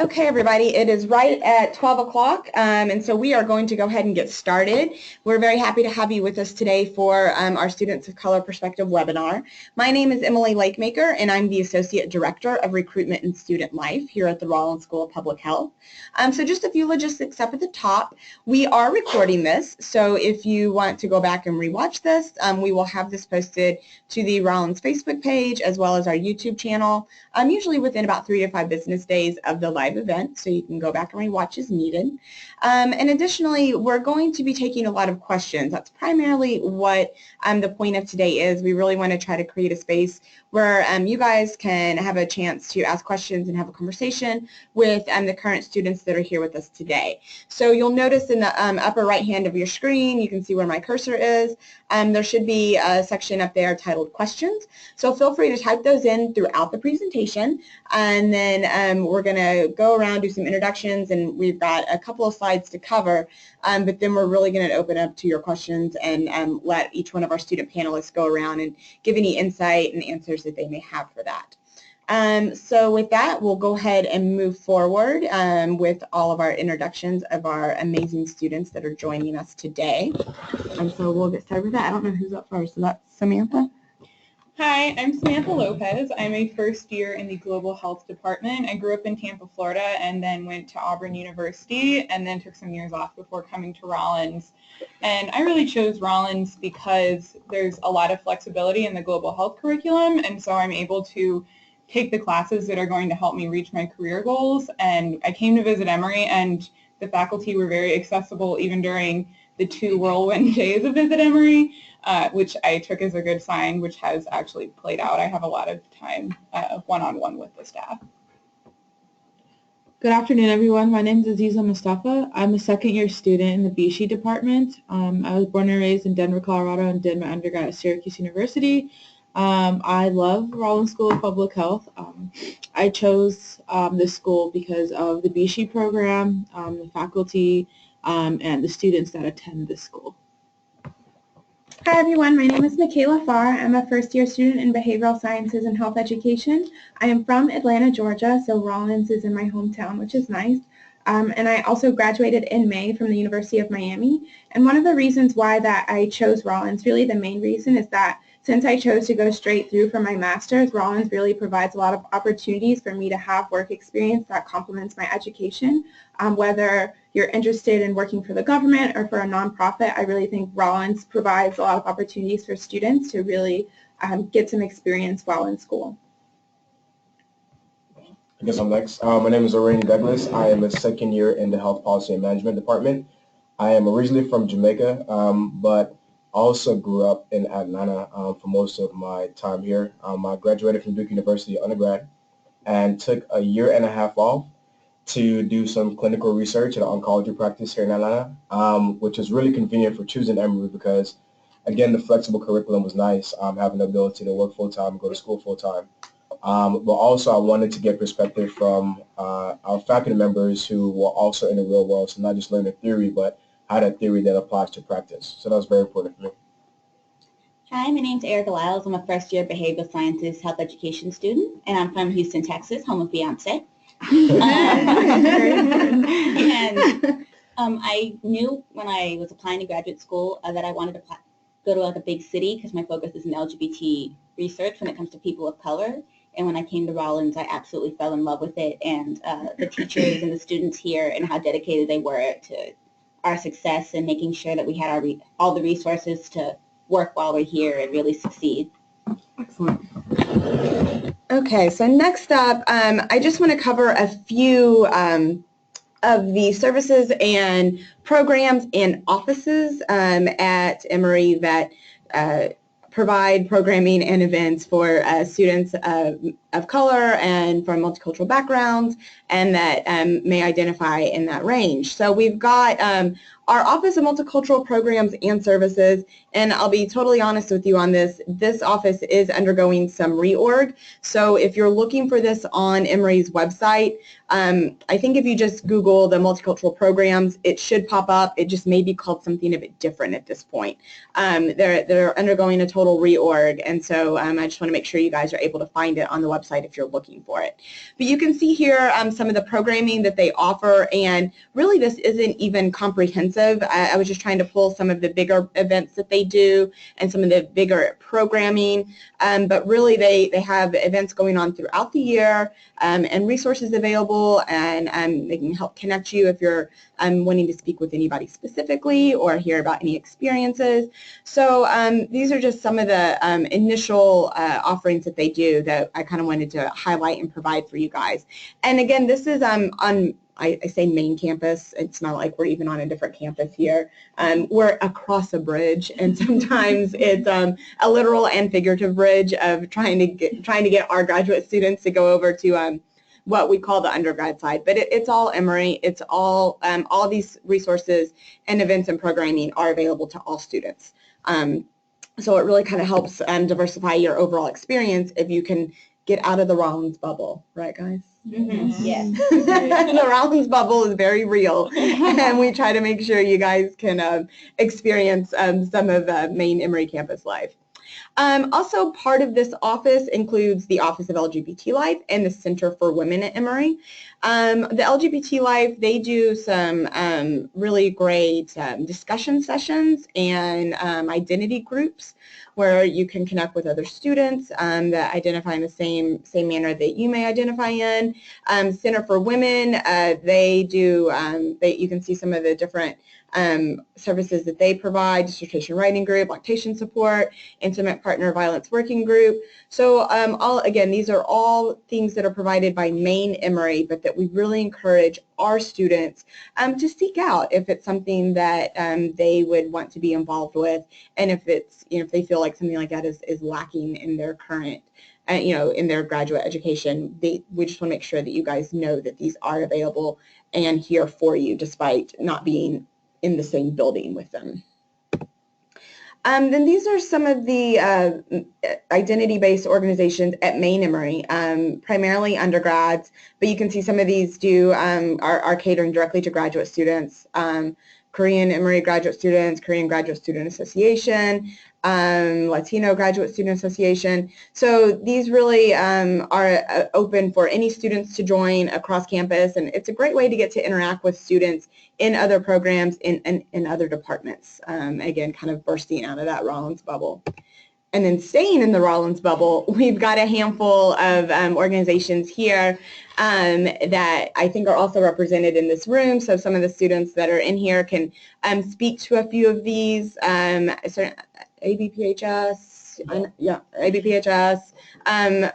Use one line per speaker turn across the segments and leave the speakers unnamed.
Okay, everybody, it is right at 12 o'clock, and so we are going to go ahead and get started. We're very happy to have you with us today for our Students of Color Perspective webinar. My name is Emily Lakemaker, and I'm the Associate Director of Recruitment and Student Life here at the Rollins School of Public Health. So just a few logistics up at the top. We are recording this, so if you want to go back and rewatch this, we will have this posted to the Rollins Facebook page as well as our YouTube channel, usually within about 3 to 5 business days of the live event, so you can go back and rewatch as needed. And additionally, we're going to be taking a lot of questions. That's primarily what the point of today is. We really want to try to create a space where you guys can have a chance to ask questions and have a conversation with the current students that are here with us today. So you'll notice in the upper right hand of your screen, you can see where my cursor is. There should be a section up there titled questions. So feel free to type those in throughout the presentation, and then we're going to go around, do some introductions, and we've got a couple of slides to cover, but then we're really going to open up to your questions and let each one of our student panelists go around and give any insight and answers that they may have for that. So with that, we'll go ahead and move forward with all of our introductions of our amazing students that are joining us today. And so we'll get started with that. I don't know who's up first. Is that Samantha?
Hi, I'm Samantha Lopez. I'm a first year in the Global Health Department. I grew up in Tampa, Florida, and then went to Auburn University, and then took some years off before coming to Rollins. And I really chose Rollins because there's a lot of flexibility in the global health curriculum, and so I'm able to take the classes that are going to help me reach my career goals. And I came to visit Emory, and the faculty were very accessible even during the 2 whirlwind days of Visit Emory, which I took as a good sign, which has actually played out. I have a lot of time one-on-one with the staff.
Good afternoon, everyone. My name is Azizam Mustafa. I'm a second-year student in the BC department. I was born and raised in Denver, Colorado, and did my undergrad at Syracuse University. I love Rollins School of Public Health. I chose this school because of the BC program, the faculty, and the students that attend this school.
Hi everyone, my name is Michaela Farr. I'm a first-year student in Behavioral Sciences and Health Education. I am from Atlanta, Georgia, so Rollins is in my hometown, which is nice. And I also graduated in May from the University of Miami. And one of the reasons why that I chose Rollins, really the main reason, is that since I chose to go straight through for my master's, Rollins really provides a lot of opportunities for me to have work experience that complements my education. Whether you're interested in working for the government or for a nonprofit, I really think Rollins provides a lot of opportunities for students to really get some experience while in school.
I guess I'm next. My name is Lorraine Douglas. I am a second year in the Health Policy and Management Department. I am originally from Jamaica, but also grew up in Atlanta for most of my time here. I graduated from Duke University undergrad and took a year and a half off to do some clinical research at an oncology practice here in Atlanta, which is really convenient for choosing Emory because, again, the flexible curriculum was nice, having the ability to work full-time, go to school full-time. But also I wanted to get perspective from our faculty members who were also in the real world, so not just learning theory, but how that theory then applies to practice. So that was very important for me.
Hi, my name's Erica Lyles. I'm a first-year Behavioral Sciences Health Education student, and I'm from Houston, Texas, home of Beyonce. I knew when I was applying to graduate school that I wanted to go to like a big city because my focus is in LGBT research when it comes to people of color. And when I came to Rollins, I absolutely fell in love with it, and the teachers and the students here and how dedicated they were to our success and making sure that we had all the resources to work while we're here and really succeed.
Excellent. Okay, so next up, I just want to cover a few of the services and programs and offices at Emory that provide programming and events for students of color and from multicultural backgrounds and that may identify in that range. So we've got Our Office of Multicultural Programs and Services, and I'll be totally honest with you on this, this office is undergoing some reorg. So if you're looking for this on Emory's website, I think if you just Google the Multicultural Programs, it should pop up. It just may be called something a bit different at this point. They're undergoing a total reorg, and so I just want to make sure you guys are able to find it on the website if you're looking for it. But you can see here some of the programming that they offer, and really this isn't even comprehensive. I was just trying to pull some of the bigger events that they do and some of the bigger programming, but really they have events going on throughout the year and resources available, and they can help connect you if you're wanting to speak with anybody specifically or hear about any experiences. So these are just some of the initial offerings that they do that I kind of wanted to highlight and provide for you guys. And again, this is on I say main campus. It's not like we're even on a different campus here. We're across a bridge, and sometimes it's a literal and figurative bridge of trying to get our graduate students to go over to what we call the undergrad side. But it's all Emory. It's all these resources and events and programming are available to all students. So it really kind of helps diversify your overall experience if you can get out of the Rollins bubble, right, guys?
Mm-hmm. Yes.
The Rollins bubble is very real, and we try to make sure you guys can experience some of main Emory campus life. Also, part of this office includes the Office of LGBT Life and the Center for Women at Emory. The LGBT Life, they do some really great discussion sessions and identity groups where you can connect with other students that identify in the same manner that you may identify in. Center for Women, they do, you can see some of the different services that they provide: dissertation writing group, lactation support, intimate partner violence working group. So again, these are all things that are provided by main Emory, but that we really encourage our students to seek out if it's something that they would want to be involved with, and if it's, if they feel like something like that is lacking in their current in their graduate education. We just want to make sure that you guys know that these are available and here for you, despite not being in the same building with them. Then these are some of the identity-based organizations at main Emory, primarily undergrads, but you can see some of these are catering directly to graduate students. Korean Emory Graduate Students, Korean Graduate Student Association, Latino Graduate Student Association. So these really are open for any students to join across campus, and it's a great way to get to interact with students in other programs, in other departments. Again, kind of bursting out of that Rollins bubble. And then staying in the Rollins bubble, we've got a handful of organizations here that I think are also represented in this room. So some of the students that are in here can speak to a few of these. ABPHS, yeah, ABPHS,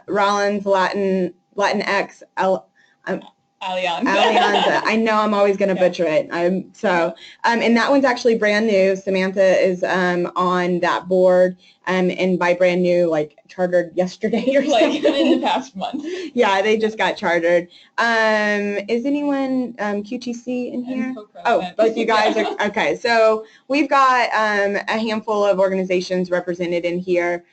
Rollins, Latinx,
Alianza.
I know I'm always going to butcher it. And that one's actually brand new. Samantha is on that board, and by brand new, like chartered yesterday or something.
Like in the past month.
Yeah, they just got chartered. Is anyone QTC in here? Oh, both you guys are, okay. So we've got a handful of organizations represented in here.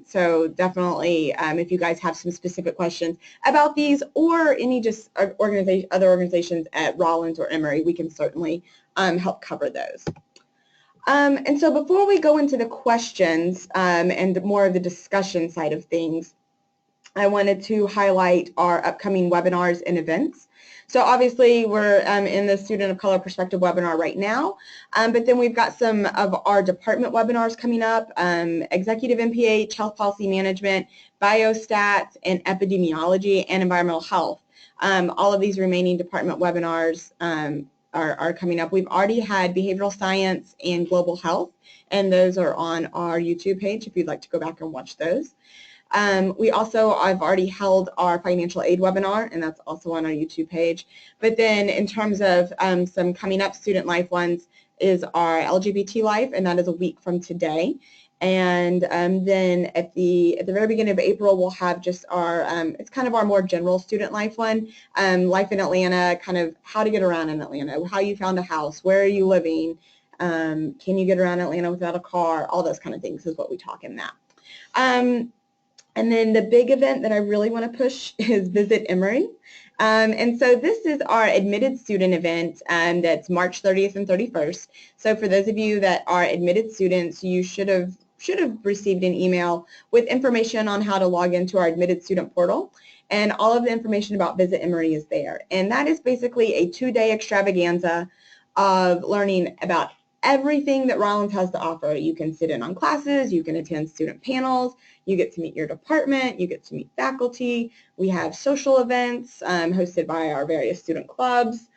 So definitely, if you guys have some specific questions about these or any just other organizations at Rollins or Emory, we can certainly help cover those. And so before we go into the questions and more of the discussion side of things, I wanted to highlight our upcoming webinars and events. So obviously we're in the Student of Color Perspective webinar right now, but then we've got some of our department webinars coming up: Executive MPH, Health Policy Management, Biostats, and Epidemiology and Environmental Health. All of these remaining department webinars are coming up. We've already had Behavioral Science and Global Health, and those are on our YouTube page if you'd like to go back and watch those. I've already held our financial aid webinar, and that's also on our YouTube page. But then in terms of some coming up student life ones is our LGBT life, and that is a week from today. And then at the very beginning of April, we'll have just our, it's kind of our more general student life one, life in Atlanta, kind of how to get around in Atlanta, how you found a house, where are you living, can you get around Atlanta without a car, all those kind of things is what we talk in that. And then the big event that I really want to push is Visit Emory. And so this is our admitted student event that's March 30th and 31st. So for those of you that are admitted students, you should have received an email with information on how to log into our admitted student portal. And all of the information about Visit Emory is there. And that is basically a 2-day extravaganza of learning about everything that Rollins has to offer. You can sit in on classes, you can attend student panels, you get to meet your department, you get to meet faculty. We have social events hosted by our various student clubs.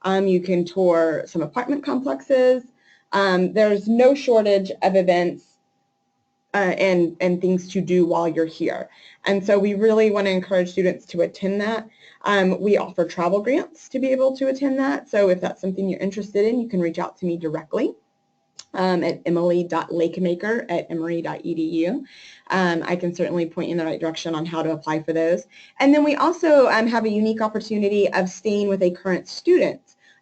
You can tour some apartment complexes. There's no shortage of events and things to do while you're here. And so we really want to encourage students to attend that. We offer travel grants to be able to attend that. So if that's something you're interested in, you can reach out to me directly at emily.lakemaker@emory.edu. I can certainly point you in the right direction on how to apply for those. And then we also have a unique opportunity of staying with a current student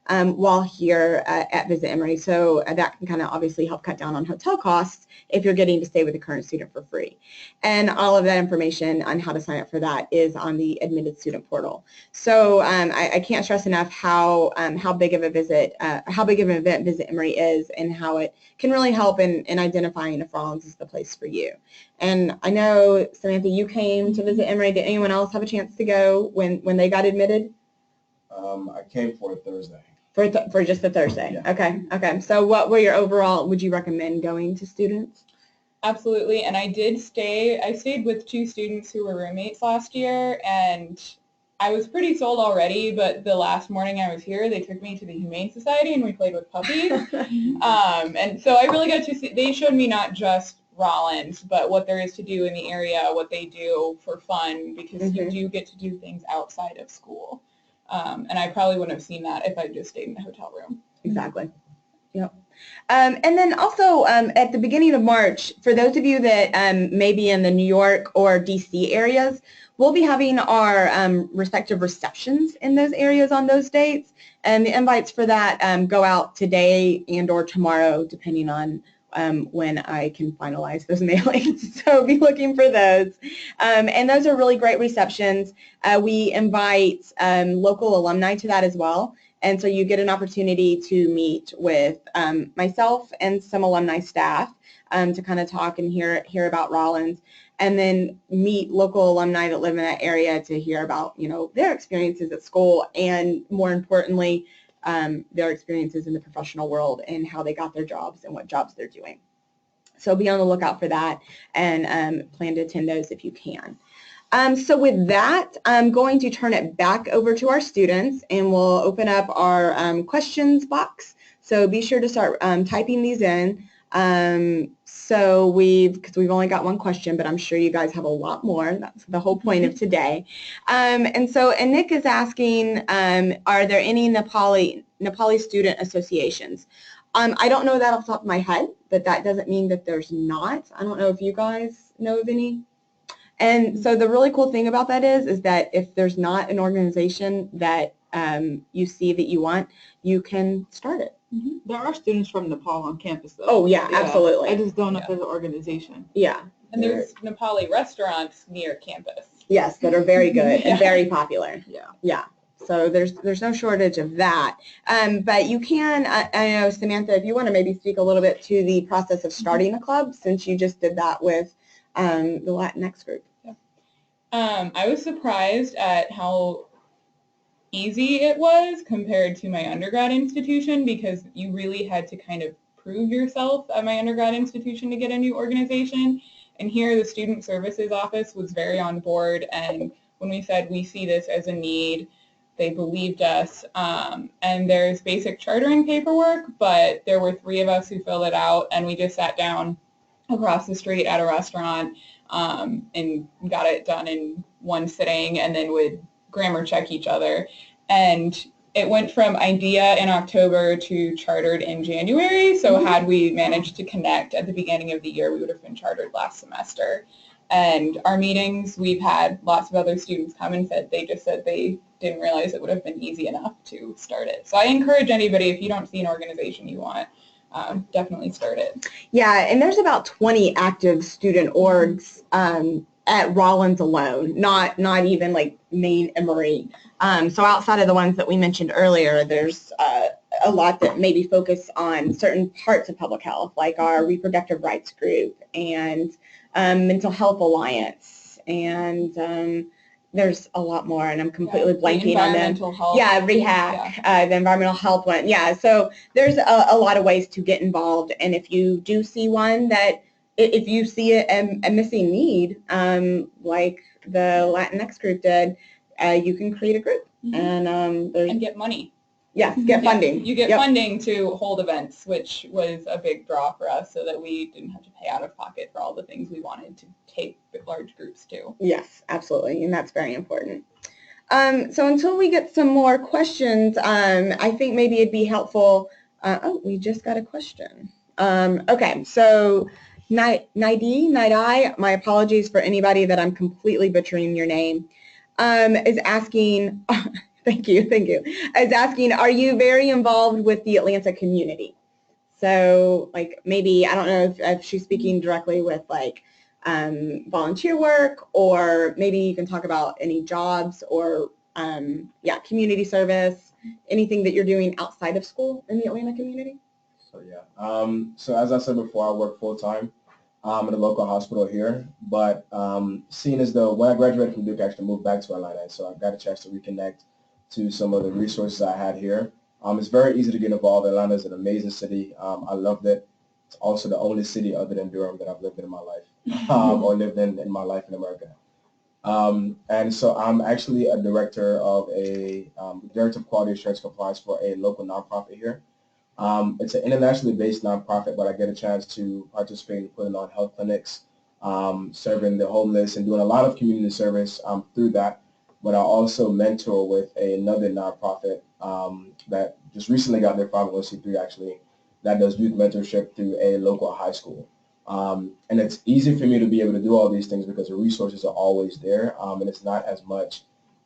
while here at Visit Emory. So that can kind of obviously help cut down on hotel costs if you're getting to stay with a current student for free. And all of that information on how to sign up for that is on the admitted student portal. So I can't stress enough how big of a visit, how big of an event Visit Emory is, and how it can really help in identifying if Rollins is the place for you. And I know, Samantha, you came to Visit Emory. Did anyone else have a chance to go when they got admitted?
I came for a Thursday.
For just a Thursday.
Yeah.
Okay. So what were your overall, would you recommend going to students?
Absolutely, and I stayed with 2 students who were roommates last year, and I was pretty sold already, but the last morning I was here, they took me to the Humane Society and we played with puppies. And so I really got to see, they showed me not just Rollins, but what there is to do in the area, what they do for fun, because you do get to do things outside of school. And I probably wouldn't have seen that if I just stayed in the hotel room.
Exactly. Yep. And then also at the beginning of March, for those of you that may be in the New York or DC areas, we'll be having our respective receptions in those areas on those dates. And the invites for that go out today and or tomorrow, depending on when I can finalize those mailings. So be looking for those. And those are really great receptions. We invite local alumni to that as well. And so you get an opportunity to meet with myself and some alumni staff to kind of talk and hear about Rollins, and then meet local alumni that live in that area to hear about, their experiences at school, and more importantly, their experiences in the professional world and how they got their jobs and what jobs they're doing. So be on the lookout for that, and plan to attend those if you can. So with that, I'm going to turn it back over to our students, and we'll open up our questions box. So be sure to start typing these in. So because we've only got one question, but I'm sure you guys have a lot more. That's the whole point of today. And Nick is asking, are there any Nepali student associations? I don't know that off the top of my head, but that doesn't mean that there's not. I don't know if you guys know of any. And so the really cool thing about that is that if there's not an organization that you see that you want, you can start it.
There are students from Nepal on campus, though.
Oh, yeah, absolutely.
I just don't know if there's an organization.
Yeah.
And there's Nepali restaurants near campus.
Yes, that are very good and very popular.
Yeah.
Yeah. So there's no shortage of that. But you can, I know, Samantha, if you want to maybe speak a little bit to the process of starting a club, since you just did that with the Latinx group.
I was surprised at how easy it was compared to my undergrad institution, because you really had to kind of prove yourself at my undergrad institution to get a new organization. And here the Student Services Office was very on board, and when we said we see this as a need, they believed us. And there's basic chartering paperwork, but there were 3 of us who filled it out, and we just sat down across the street at a restaurant and got it done in one sitting, and then would grammar check each other. And it went from idea in October to chartered in January. So had we managed to connect at the beginning of the year, we would have been chartered last semester. And our meetings, we've had lots of other students come and said they didn't realize it would have been easy enough to start it. So I encourage anybody, if you don't see an organization you want, definitely start it.
Yeah, and there's about 20 active student orgs at Rollins alone, not even like Maine and Marine. So outside of the ones that we mentioned earlier, there's a lot that maybe focus on certain parts of public health, like our reproductive rights group and mental health alliance, and there's a lot more, and I'm completely blanking on them.
Health.
Yeah, REHAC, the environmental health one. Yeah, so there's a lot of ways to get involved, and if you do see one that, if you see a missing need, like the Latinx group did, you can create a group and
get money.
Yes, get funding.
You get funding to hold events, which was a big draw for us, so that we didn't have to pay out of pocket for all the things we wanted to take large groups to.
Yes, absolutely, and that's very important. So until we get some more questions, I think maybe it'd be helpful. Oh, we just got a question. Okay, so Nidai, my apologies for anybody that I'm completely butchering your name, is asking. Thank you. Is asking, are you very involved with the Atlanta community? So, like, maybe, I don't know if she's speaking directly with, like, volunteer work, or maybe you can talk about any jobs or, community service, anything that you're doing outside of school in the Atlanta community?
So, yeah. So, as I said before, I work full-time at a local hospital here, but seeing as though when I graduated from Duke, I actually moved back to Atlanta, so I got a chance to reconnect to some of the resources I had here. It's very easy to get involved. Atlanta is an amazing city. I loved it. It's also the only city other than Durham that I've lived in my life, or lived in my life in America. And so I'm actually a director of Director of Quality Assurance Compliance for a local nonprofit here. It's an internationally based nonprofit, but I get a chance to participate in putting on health clinics, serving the homeless, and doing a lot of community service through that. But I also mentor with another nonprofit that just recently got their 501c3 actually, that does youth mentorship through a local high school. And it's easy for me to be able to do all these things because the resources are always there, and it's not as much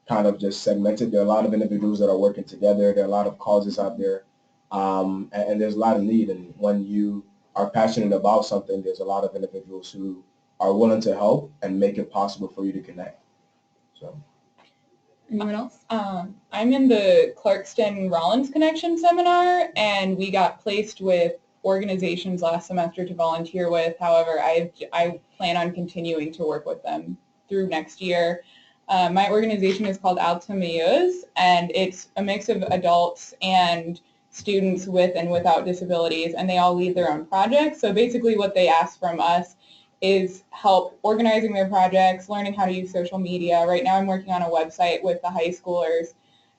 kind of just segmented. There are a lot of individuals that are working together. There are a lot of causes out there, and there's a lot of need. And when you are passionate about something, there's a lot of individuals who are willing to help and make it possible for you to connect. So.
Anyone else?
I'm in the Clarkston-Rollins Connection seminar, and we got placed with organizations last semester to volunteer with. However, I plan on continuing to work with them through next year. My organization is called Altamayus, and it's a mix of adults and students with and without disabilities, and they all lead their own projects. So basically what they ask from us is help organizing their projects, learning how to use social media. Right now I'm working on a website with the high schoolers,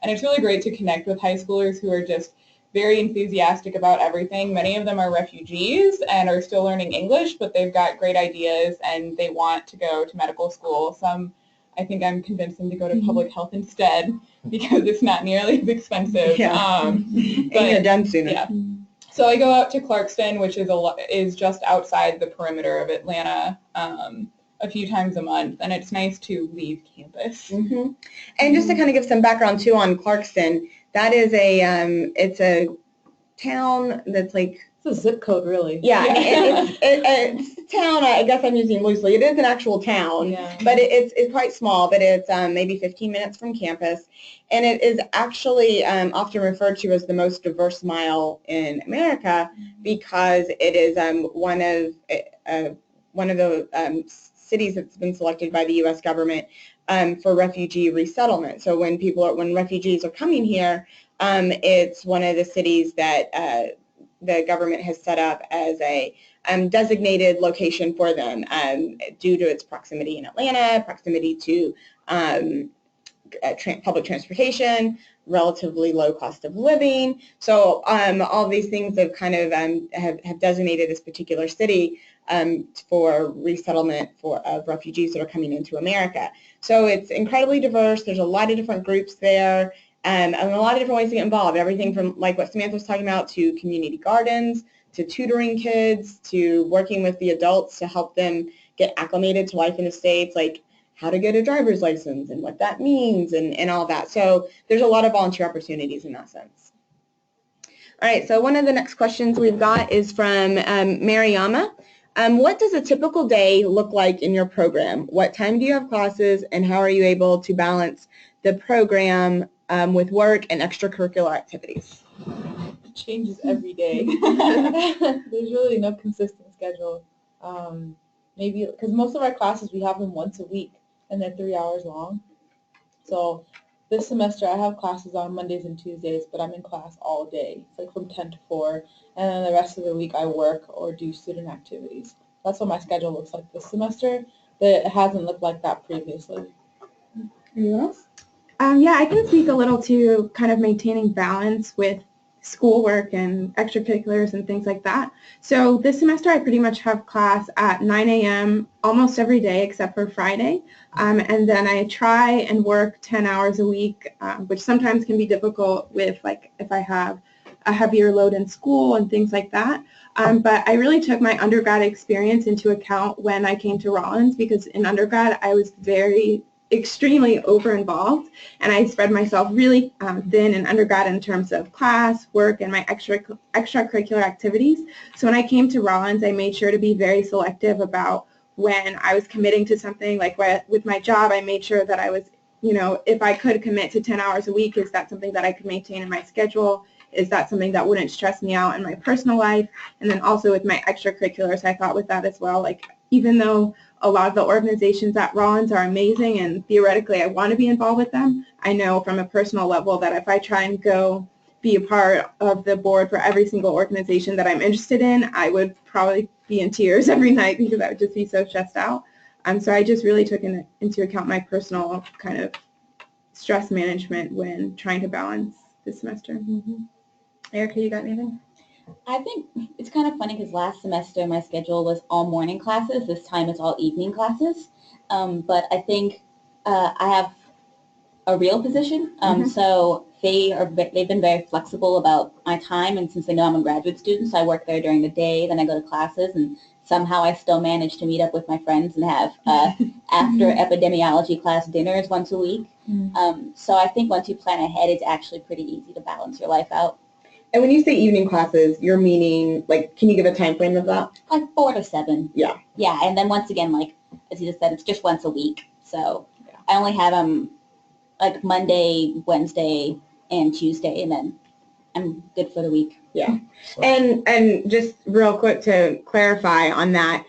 and it's really great to connect with high schoolers who are just very enthusiastic about everything. Many of them are refugees and are still learning English, but they've got great ideas and they want to go to medical school. Some, I think I'm convinced them to go to public health instead because it's not nearly as expensive.
Yeah. And you're done sooner.
Yeah. So I go out to Clarkston, which is just outside the perimeter of Atlanta, a few times a month, and it's nice to leave campus.
Mm-hmm. And just to kind of give some background too on Clarkston, that is it's a town that's like,
It's a zip code, really.
yeah. It's a town. I guess I'm using loosely. It is an actual town, but it's quite small. But it's maybe 15 minutes from campus, and it is actually often referred to as the most diverse mile in America because it is one of the cities that's been selected by the U.S. government for refugee resettlement. So when refugees are coming here, it's one of the cities that the government has set up as a designated location for them due to its proximity in Atlanta, proximity to public transportation, relatively low cost of living. So all these things have kind of have designated this particular city for resettlement of refugees that are coming into America. So it's incredibly diverse. There's a lot of different groups there. and a lot of different ways to get involved, everything from like what Samantha was talking about to community gardens, to tutoring kids, to working with the adults to help them get acclimated to life in the States, like how to get a driver's license and what that means and all that. So there's a lot of volunteer opportunities in that sense. All right, so one of the next questions we've got is from Mariama. What does a typical day look like in your program? What time do you have classes, and how are you able to balance the program with work and extracurricular activities?
It changes every day. There's really no consistent schedule. Maybe because most of our classes we have them once a week and they're 3 hours long. So this semester I have classes on Mondays and Tuesdays, but I'm in class all day. It's like from 10 to 4, and then the rest of the week I work or do student activities. That's what my schedule looks like this semester, but it hasn't looked like that previously. Anyone else?
Yeah, I can speak a little to kind of maintaining balance with schoolwork and extracurriculars and things like that. So this semester I pretty much have class at 9 a.m. almost every day except for Friday. And then I try and work 10 hours a week, which sometimes can be difficult with like if I have a heavier load in school and things like that. But I really took my undergrad experience into account when I came to Rollins, because in undergrad I was extremely over-involved, and I spread myself really thin in undergrad in terms of class, work, and my extracurricular activities. So when I came to Rollins, I made sure to be very selective about when I was committing to something. Like with my job, I made sure that I was, if I could commit to 10 hours a week, is that something that I could maintain in my schedule? Is that something that wouldn't stress me out in my personal life? And then also with my extracurriculars, I thought with that as well, like even though a lot of the organizations at Rollins are amazing and theoretically I want to be involved with them, I know from a personal level that if I try and go be a part of the board for every single organization that I'm interested in, I would probably be in tears every night because I would just be so stressed out. So I just really took into account my personal kind of stress management when trying to balance this semester. Mm-hmm. Erica, you got anything?
I think it's kind of funny because last semester my schedule was all morning classes. This time it's all evening classes. But I think I have a real position. So they've been very flexible about my time, and since they know I'm a graduate student, so I work there during the day, then I go to classes, and somehow I still manage to meet up with my friends and have after epidemiology class dinners once a week. So I think once you plan ahead, it's actually pretty easy to balance your life out.
And when you say evening classes, you're meaning, like, can you give a time frame of that?
Like 4 to 7.
Yeah.
Yeah, and then once again, like, as you just said, it's just once a week. So I only have like Monday, Wednesday, and Tuesday, and then I'm good for the week.
Yeah. And just real quick to clarify on that,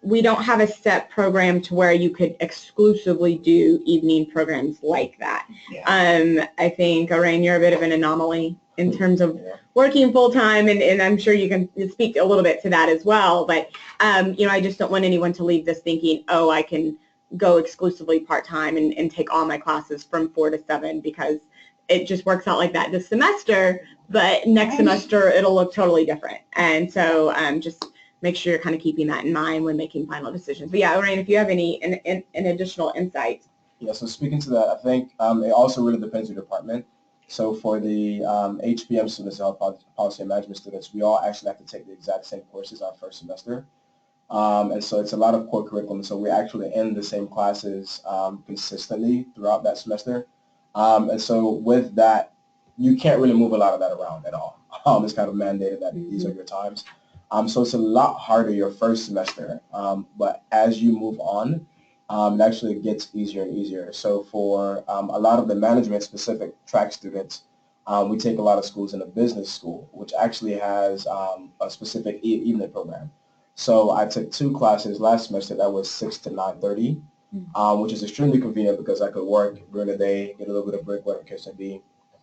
we don't have a set program to where you could exclusively do evening programs like that. Yeah. I think, Arain, you're a bit of an anomaly in terms of working full-time, and I'm sure you can speak a little bit to that as well, but I just don't want anyone to leave this thinking, oh, I can go exclusively part-time and take all my classes from 4 to 7, because it just works out like that this semester, but next semester it'll look totally different. And so just make sure you're kind of keeping that in mind when making final decisions. But yeah, Arain, if you have any an additional insight.
Yeah, so speaking to that, I think it also really depends on your department. So for the HPM students, Health Policy and Management students, we all actually have to take the exact same courses our first semester. And so it's a lot of core curriculum. So we're actually in the same classes consistently throughout that semester. And so with that, you can't really move a lot of that around at all. It's kind of mandated that these are your times. So it's a lot harder your first semester. But as you move on, it actually gets easier and easier. So for a lot of the management-specific track students, we take a lot of schools in a business school, which actually has a specific evening program. So I took 2 classes last semester that was 6 to 9:30, which is extremely convenient because I could work during the day, get a little bit of break, whatever the case may be,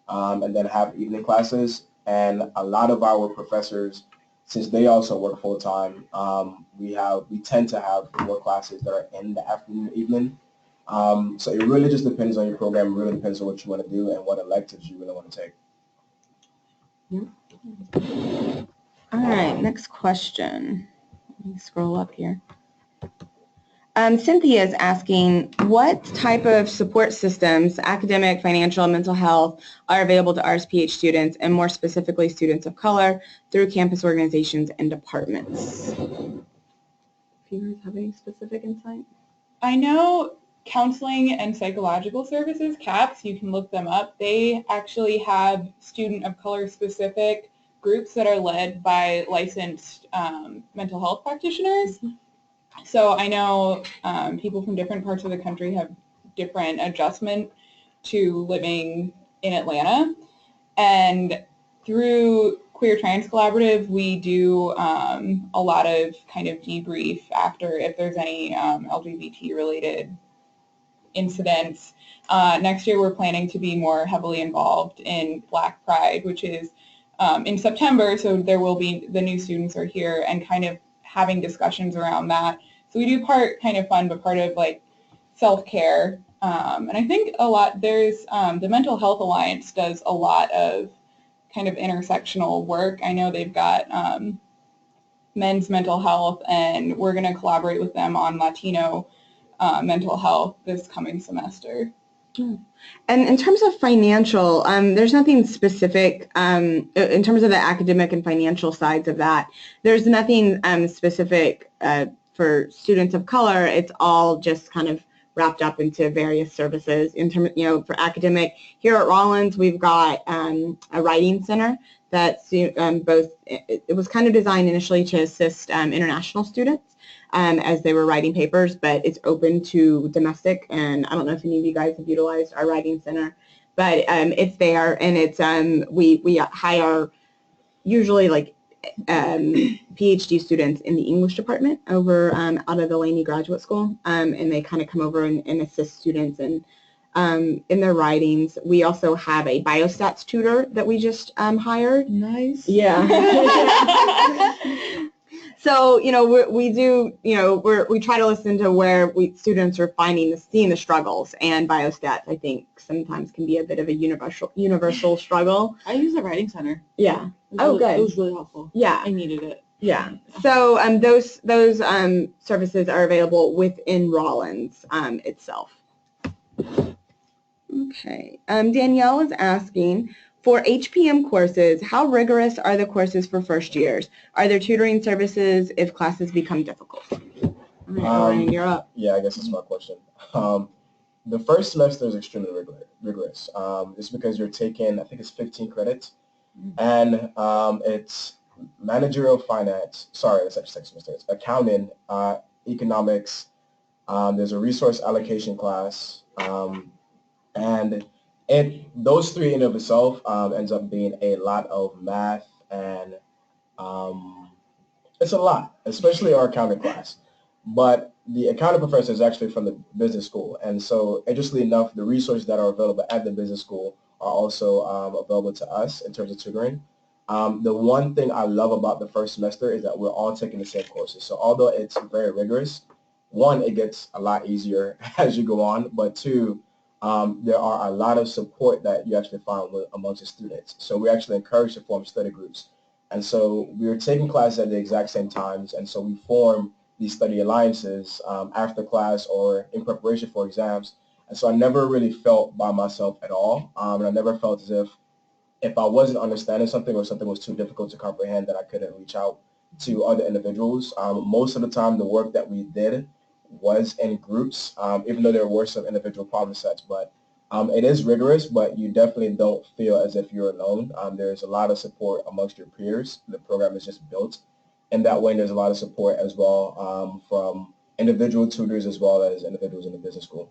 and then have evening classes. And a lot of our professors, since they also work full-time, we tend to have more classes that are in the afternoon and evening. So it really just depends on your program. It really depends on what you want to do and what electives you really want to take.
Yeah. All right, next question. Let me scroll up here. Cynthia is asking, what type of support systems, academic, financial, mental health, are available to RSPH students, and more specifically students of color, through campus organizations and departments? Do you guys have any specific insight?
I know Counseling and Psychological Services, CAPS, you can look them up. They actually have student of color specific groups that are led by licensed mental health practitioners. So I know people from different parts of the country have different adjustment to living in Atlanta. And through Queer Trans Collaborative, we do a lot of kind of debrief after if there's any LGBT-related incidents. Next year, we're planning to be more heavily involved in Black Pride, which is in September, so there will be, the new students are here, and kind of having discussions around that. So we do part kind of fun, but part of like self-care. And I think a lot, there's the Mental Health Alliance does a lot of kind of intersectional work. I know they've got men's mental health, and we're going to collaborate with them on Latino mental health this coming semester.
And in terms of financial, there's nothing specific in terms of the academic and financial sides of that. There's nothing specific for students of color. It's all just kind of wrapped up into various services. In terms, for academic, here at Rollins, we've got a writing center that's both. It was kind of designed initially to assist international students as they were writing papers, but it's open to domestic. And I don't know if any of you guys have utilized our writing center, but it's there, and it's we hire usually like PhD students in the English department over out of the Laney Graduate School, and they kind of come over and assist students in their writings. We also have a biostats tutor that we just hired.
Nice.
Yeah. So, we do, we try to listen to where students are seeing the struggles, and biostats, I think, sometimes can be a bit of a universal struggle.
I use the writing center.
Yeah.
Good.
It
was really helpful.
Yeah.
I needed it.
Yeah. So those services are available within Rollins itself. Okay. Danielle is asking, for HPM courses, how rigorous are the courses for first years? Are there tutoring services if classes become difficult? All right, Ryan, you're up.
Yeah, I guess that's my question. The first semester is extremely rigorous. It's because you're taking, I think it's 15 credits, and it's managerial finance. Sorry, it's actually second semester. It's accounting, economics. There's a resource allocation class, and those three in of itself ends up being a lot of math, and it's a lot, especially our accounting class. But the accounting professor is actually from the business school, and so interestingly enough, the resources that are available at the business school are also available to us in terms of tutoring. The one thing I love about the first semester is that we're all taking the same courses. So although it's very rigorous, one, it gets a lot easier as you go on, but two, there are a lot of support that you actually find amongst the students. So we actually encourage to form study groups. And so we're taking classes at the exact same times, and so we form these study alliances after class or in preparation for exams. And so I never really felt by myself at all, and I never felt as if I wasn't understanding something or something was too difficult to comprehend that I couldn't reach out to other individuals. Most of the time the work that we did was in groups, even though there were some individual problem sets. But it is rigorous, but you definitely don't feel as if you're alone. There's a lot of support amongst your peers. The program is just built in that way. There's a lot of support as well from individual tutors as well as individuals in the business school.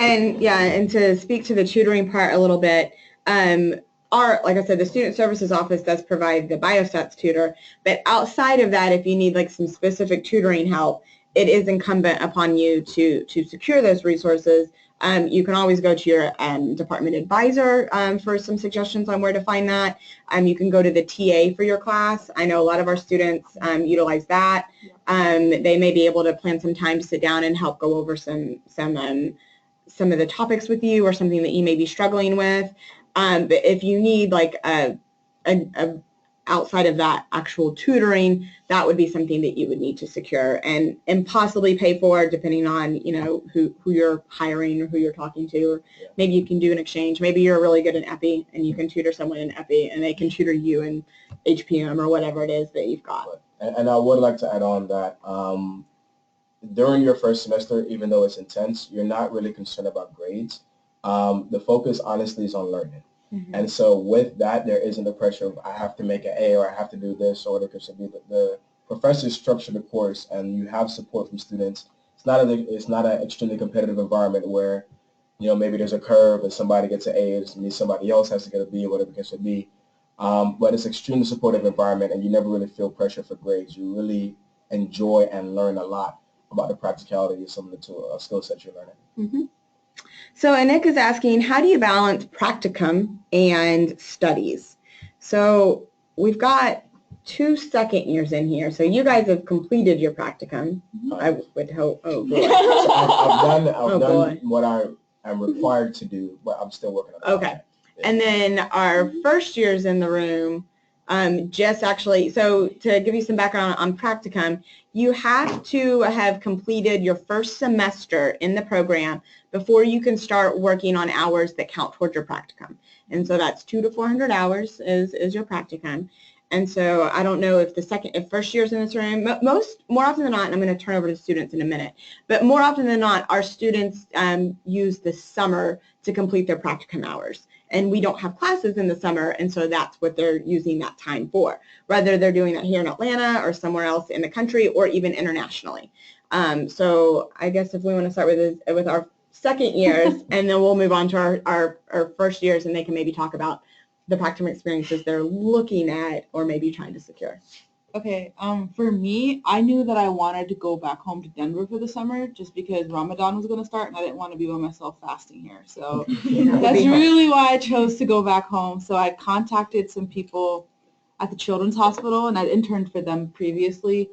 And yeah, and to speak to the tutoring part a little bit, like I said, the Student Services Office does provide the biostats tutor, but outside of that, if you need like some specific tutoring help, it is incumbent upon you to secure those resources. You can always go to your department advisor for some suggestions on where to find that. You can go to the TA for your class. I know a lot of our students utilize that. They may be able to plan some time to sit down and help go over some of the topics with you, or something that you may be struggling with. But if you need like a outside of that actual tutoring, that would be something that you would need to secure and possibly pay for, depending on, you know, who you're hiring or who you're talking to. Or maybe you can do an exchange. Maybe you're really good in EPI and you can tutor someone in EPI and they can tutor you in HPM or whatever it is that you've got.
And I would like to add on that during your first semester, even though it's intense, you're not really concerned about grades. The focus, honestly, is on learning.
Mm-hmm.
And so with that, there isn't the pressure of I have to make an A or I have to do this or whatever it should be. The professors structure the course and you have support from students. It's not an extremely competitive environment where, you know, maybe there's a curve and somebody gets an A and somebody else has to get a B or whatever it should be. But it's an extremely supportive environment and you never really feel pressure for grades. You really enjoy and learn a lot about the practicality of some of the skill sets you're learning.
Mm-hmm. So Anik is asking, how do you balance practicum and studies? So we've got 2 second years in here. So you guys have completed your practicum. I would hope. Oh, boy.
So I've done what I'm required to do, but I'm still working on it.
Okay. And then our first years in the room, just actually, so to give you some background on practicum, you have to have completed your first semester in the program before you can start working on hours that count towards your practicum. And so that's 200 to 400 hours is your practicum. And so I don't know if first years in this room, more often than not, and I'm going to turn over to students in a minute, but more often than not, our students use the summer to complete their practicum hours. And we don't have classes in the summer, and so that's what they're using that time for. Whether they're doing that here in Atlanta or somewhere else in the country or even internationally. So I guess if we want to start with our second years, and then we'll move on to our first years, and they can maybe talk about the practicum experiences they're looking at or maybe trying to secure.
Okay, for me, I knew that I wanted to go back home to Denver for the summer just because Ramadan was going to start and I didn't want to be by myself fasting here. So that's really why I chose to go back home. So I contacted some people at the Children's Hospital and I'd interned for them previously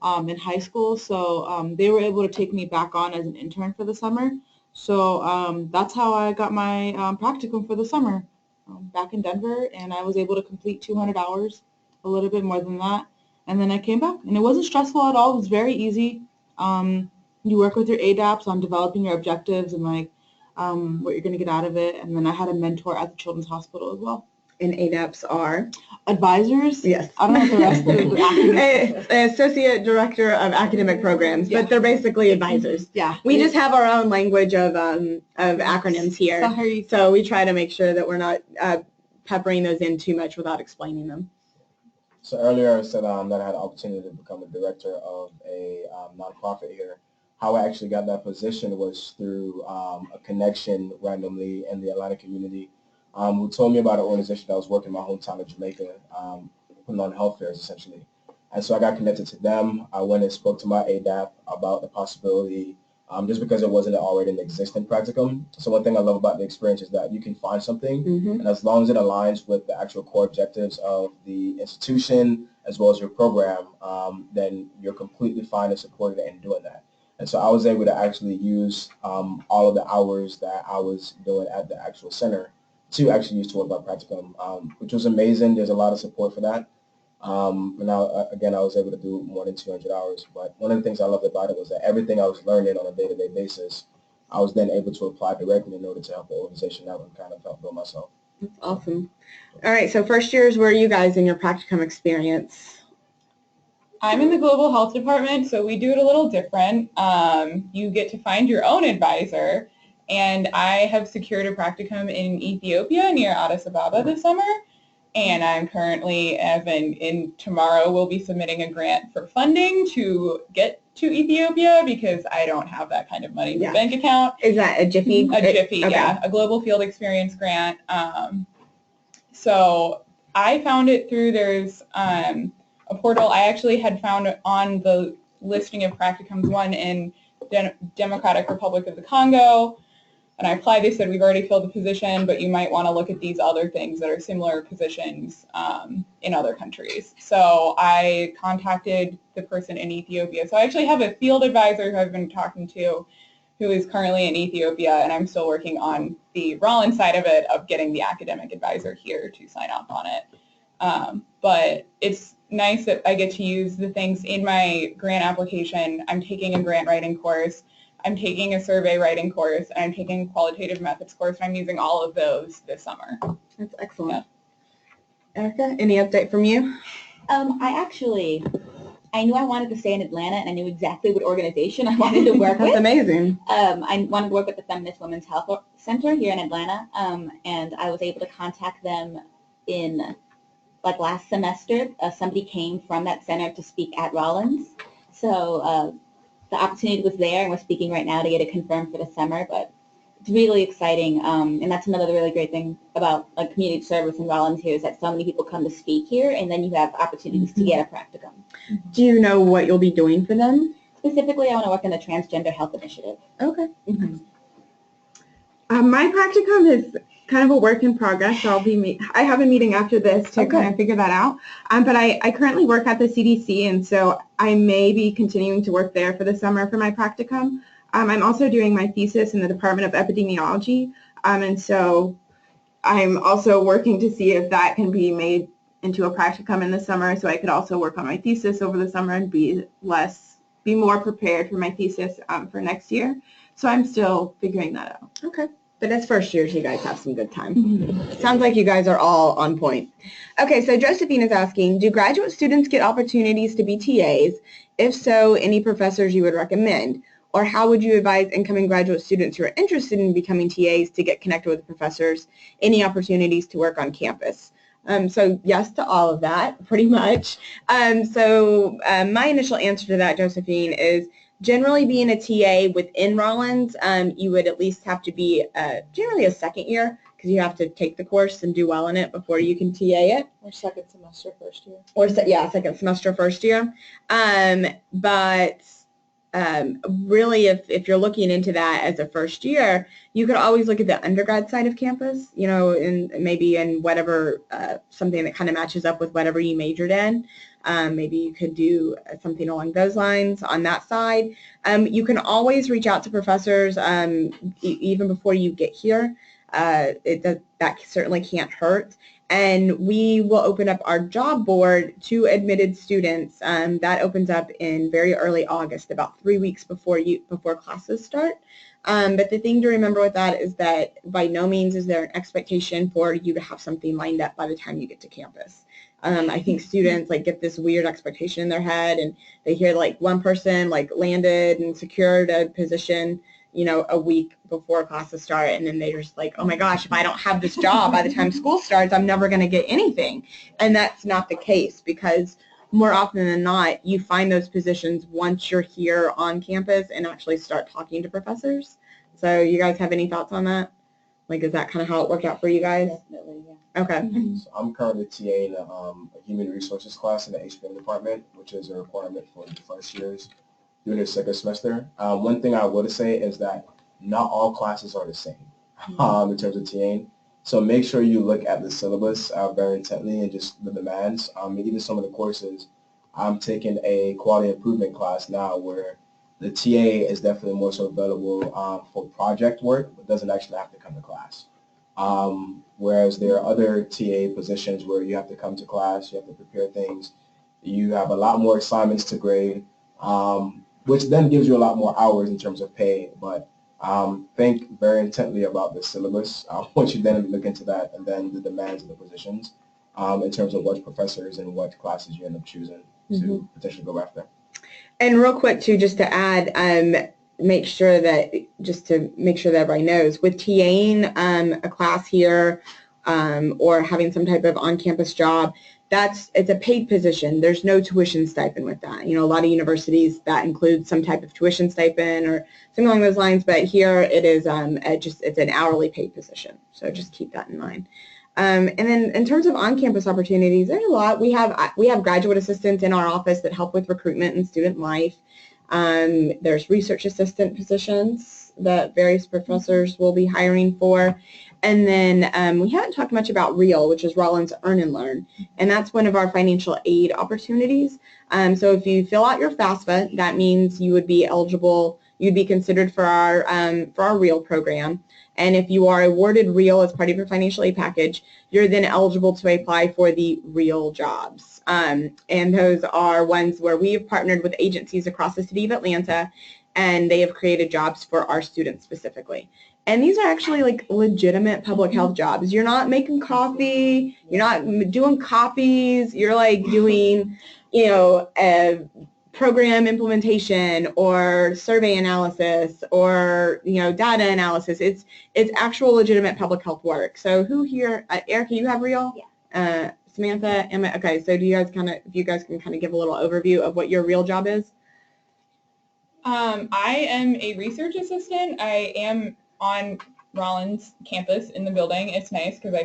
in high school. So they were able to take me back on as an intern for the summer. So that's how I got my practicum for the summer back in Denver, and I was able to complete 200 hours, a little bit more than that. And then I came back, and it wasn't stressful at all. It was very easy. You work with your ADAPs on developing your objectives and like what you're going to get out of it. And then I had a mentor at the Children's Hospital as well.
And ADAPs are?
Advisors?
Yes.
I don't know what the rest of the academic
Associate Director of Academic Programs, but they're basically advisors.
Yeah.
We just have our own language of acronyms here.
Sorry.
So we try to make sure that we're not peppering those in too much without explaining them.
So earlier I said that I had the opportunity to become a director of a nonprofit here. How I actually got that position was through a connection randomly in the Atlanta community who told me about an organization that was working in my hometown of Jamaica, putting on health fairs essentially. And so I got connected to them. I went and spoke to my ADAP about the possibility just because it wasn't already an existing practicum. So one thing I love about the experience is that you can find something, and as long as it aligns with the actual core objectives of the institution as well as your program, then you're completely fine and supported in doing that. And so I was able to actually use all of the hours that I was doing at the actual center to actually use toward my practicum, which was amazing. There's a lot of support for that. And now, again, I was able to do more than 200 hours. But one of the things I loved about it was that everything I was learning on a day-to-day basis, I was then able to apply directly in order to help the organization out and kind of help build myself.
That's awesome. All right, so first years, where are you guys in your practicum experience?
I'm in the global health department, so we do it a little different. You get to find your own advisor, and I have secured a practicum in Ethiopia near Addis Ababa this summer. And I'm currently, tomorrow, we'll be submitting a grant for funding to get to Ethiopia because I don't have that kind of money in the bank account.
Is that a Jiffy?
A Jiffy, yeah, a Global Field Experience grant. So I found it through, there's a portal I actually had found on the listing of practicums, one in Democratic Republic of the Congo. And I applied, they said, we've already filled the position, but you might want to look at these other things that are similar positions in other countries. So I contacted the person in Ethiopia. So I actually have a field advisor who I've been talking to who is currently in Ethiopia, and I'm still working on the Rollins side of it, of getting the academic advisor here to sign off on it. But it's nice that I get to use the things in my grant application. I'm taking a grant writing course, I'm taking a survey writing course, and I'm taking a qualitative methods course, and I'm using all of those this summer.
That's excellent. Erica, any update from you?
I knew I wanted to stay in Atlanta, and I knew exactly what organization I wanted to work with.
That's amazing.
I wanted to work with the Feminist Women's Health Center here in Atlanta, and I was able to contact them in last semester. Somebody came from that center to speak at Rollins, so the opportunity was there, and we're speaking right now to get it confirmed for the summer. But it's really exciting, and that's another really great thing about community service in Rollins here is that so many people come to speak here, and then you have opportunities to get a practicum.
Do you know what you'll be doing for them?
Specifically, I want to work in the Transgender Health Initiative.
Okay.
My practicum is kind of a work in progress, so I have a meeting after this to kind of figure that out. But I currently work at the CDC, and so I may be continuing to work there for the summer for my practicum. I'm also doing my thesis in the Department of Epidemiology, and so I'm also working to see if that can be made into a practicum in the summer, so I could also work on my thesis over the summer and be more prepared for my thesis for next year. So I'm still figuring that out.
Okay. But as first years, you guys have some good time. Sounds like you guys are all on point. Okay, so Josephine is asking, do graduate students get opportunities to be TAs? If so, any professors you would recommend? Or how would you advise incoming graduate students who are interested in becoming TAs to get connected with professors? Any opportunities to work on campus? So yes to all of that, pretty much. My initial answer to that, Josephine, is generally being a TA within Rollins, you would at least have to be generally a second year because you have to take the course and do well in it before you can TA it.
Or second semester, first year.
Or second semester, first year. Really, if you're looking into that as a first year, you could always look at the undergrad side of campus, and maybe in whatever, something that kind of matches up with whatever you majored in. Maybe you could do something along those lines on that side. You can always reach out to professors even before you get here. That certainly can't hurt. And we will open up our job board to admitted students. That opens up in very early August, about 3 weeks before classes start. But the thing to remember with that is that by no means is there an expectation for you to have something lined up by the time you get to campus. I think students get this weird expectation in their head, and they hear one person landed and secured a position a week before classes start, and then they're just oh my gosh, if I don't have this job by the time school starts, I'm never going to get anything. And that's not the case, because more often than not, you find those positions once you're here on campus and actually start talking to professors. So you guys have any thoughts on that? Is that kind of how it worked out for you guys?
Definitely, yeah.
Okay.
So I'm currently TAing a human resources class in the HPM department, which is a requirement for the first years during the second semester. One thing I would say is that not all classes are the same in terms of TAing. So make sure you look at the syllabus very intently and just the demands. Even some of the courses, I'm taking a quality improvement class now where the TA is definitely more so available for project work, but doesn't actually have to come to class. Whereas there are other TA positions where you have to come to class, you have to prepare things, you have a lot more assignments to grade, which then gives you a lot more hours in terms of pay. But think very intently about the syllabus once you then look into that, and then the demands of the positions in terms of what professors and what classes you end up choosing to potentially go after.
And real quick too, just to add, make sure that everybody knows, with TAing a class here or having some type of on-campus job, it's a paid position. There's no tuition stipend with that. A lot of universities that includes some type of tuition stipend or something along those lines, but here it is it's an hourly paid position. So just keep that in mind. And then in terms of on-campus opportunities, there's a lot. We have graduate assistants in our office that help with recruitment and student life. There's research assistant positions that various professors will be hiring for. And then we haven't talked much about REAL, which is Rollins Earn and Learn, and that's one of our financial aid opportunities. So if you fill out your FAFSA, that means you would be eligible, you'd be considered for our REAL program. And if you are awarded REAL as part of your financial aid package, you're then eligible to apply for the REAL jobs. And those are ones where we have partnered with agencies across the city of Atlanta, and they have created jobs for our students specifically. And these are actually like legitimate public health jobs. You're not making coffee, you're not doing copies, you're like doing, you know, program implementation or survey analysis or, you know, data analysis. It's actual legitimate public health work. So who here, Erica, you have REAL?
Yeah.
Samantha, Emma, okay, so do you guys kind of, if you guys can kind of give a little overview of what your REAL job is?
I am a research assistant. I am on Rollins campus in the building. It's nice because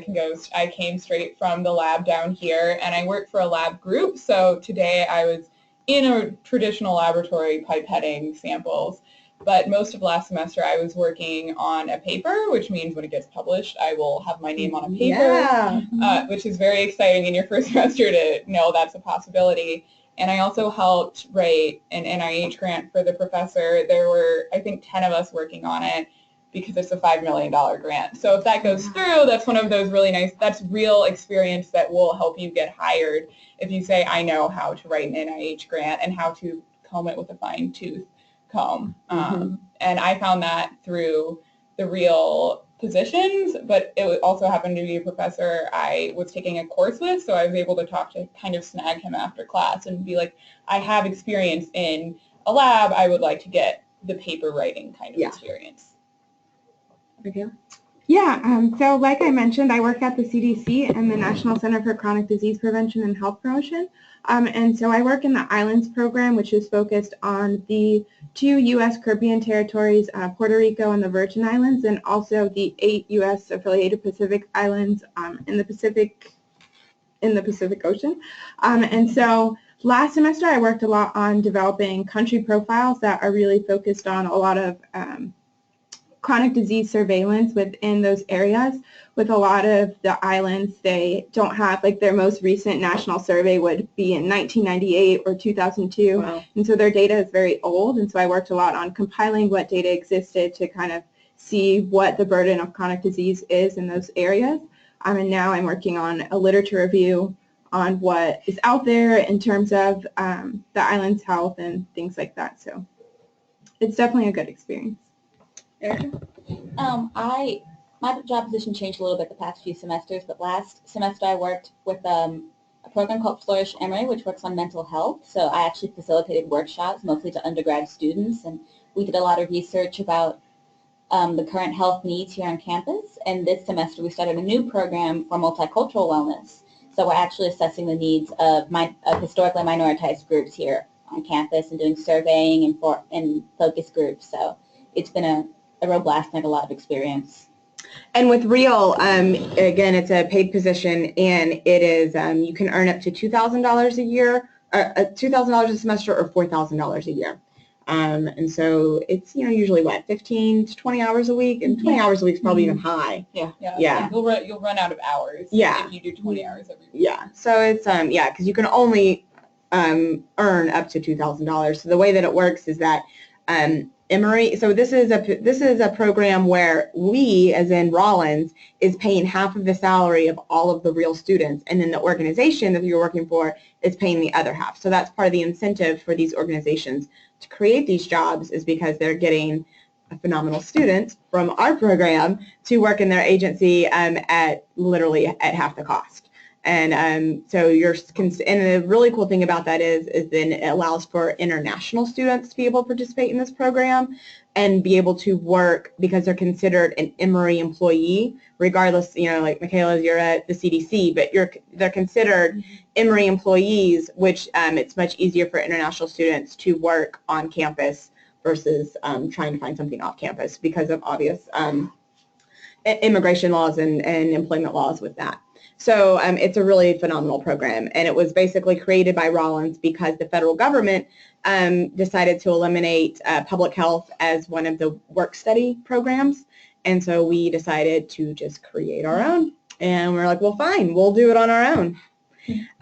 I came straight from the lab down here, and I work for a lab group. So today I was in a traditional laboratory pipetting samples, but most of last semester I was working on a paper, which means when it gets published, I will have my name on a paper, which is very exciting in your first semester to know that's a possibility. And I also helped write an NIH grant for the professor. There were, I think, 10 of us working on it because it's a $5 million grant. So if that goes through, that's one of those really nice, that's real experience that will help you get hired if you say, I know how to write an NIH grant and how to comb it with a fine tooth comb. And I found that through the real positions, but it also happened to be a professor I was taking a course with, so I was able to talk to kind of snag him after class and be like, I have experience in a lab, I would like to get the paper writing kind of experience.
Okay.
Yeah, so like I mentioned, I work at the CDC and the National Center for Chronic Disease Prevention and Health Promotion. And so I work in the Islands program, which is focused on the 2 U.S. Caribbean territories, Puerto Rico and the Virgin Islands, and also the 8 U.S. affiliated Pacific Islands in the Pacific Ocean. And so last semester I worked a lot on developing country profiles that are really focused on a lot of chronic disease surveillance within those areas. With a lot of the islands, they don't have, like their most recent national survey would be in 1998 or 2002.
Wow.
And so their data is very old. And so I worked a lot on compiling what data existed to kind of see what the burden of chronic disease is in those areas. And now I'm working on a literature review on what is out there in terms of the island's health and things like that. So it's definitely a good experience.
Erica?
My job position changed a little bit the past few semesters, but last semester I worked with a program called Flourish Emory, which works on mental health. So I actually facilitated workshops, mostly to undergrad students, and we did a lot of research about the current health needs here on campus. And this semester we started a new program for multicultural wellness. So we're actually assessing the needs of historically minoritized groups here on campus and doing surveying and focus groups. So it's been a real blast and I have a lot of experience.
And with REAL, again, it's a paid position, and it is you can earn up to $2,000 a year, $2,000 a semester, or $4,000 a year. And so it's usually what 15 to 20 hours a week, and 20 hours a week is probably even high.
Yeah. You'll run out of hours. If you do 20 hours every week.
Yeah. So it's because you can only earn up to $2,000. So the way that it works is that Emory, so this is a program where we, as in Rollins, is paying half of the salary of all of the REAL students, and then the organization that you're working for is paying the other half. So that's part of the incentive for these organizations to create these jobs, is because they're getting a phenomenal student from our program to work in their agency at literally at half the cost. And so and the really cool thing about that is then it allows for international students to be able to participate in this program and be able to work because they're considered an Emory employee, regardless, like Michaela, you're at the CDC, but they're considered Emory employees, which it's much easier for international students to work on campus versus trying to find something off campus because of obvious immigration laws and employment laws with that. So it's a really phenomenal program, and it was basically created by Rollins because the federal government decided to eliminate public health as one of the work study programs, and so we decided to just create our own, and we're like, well, fine, we'll do it on our own.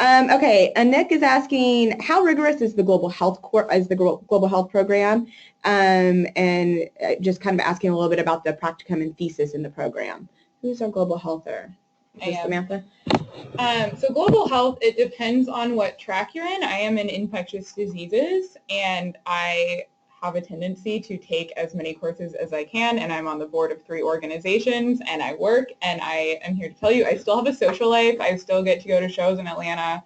Okay, Nick is asking, how rigorous is the global health global health program? And just kind of asking a little bit about the practicum and thesis in the program. Who's our global healther? Is this Samantha?
So global health, it depends on what track you're in. I am in infectious diseases, and I have a tendency to take as many courses as I can, and I'm on the board of 3 organizations, and I work, and I am here to tell you I still have a social life. I still get to go to shows in Atlanta.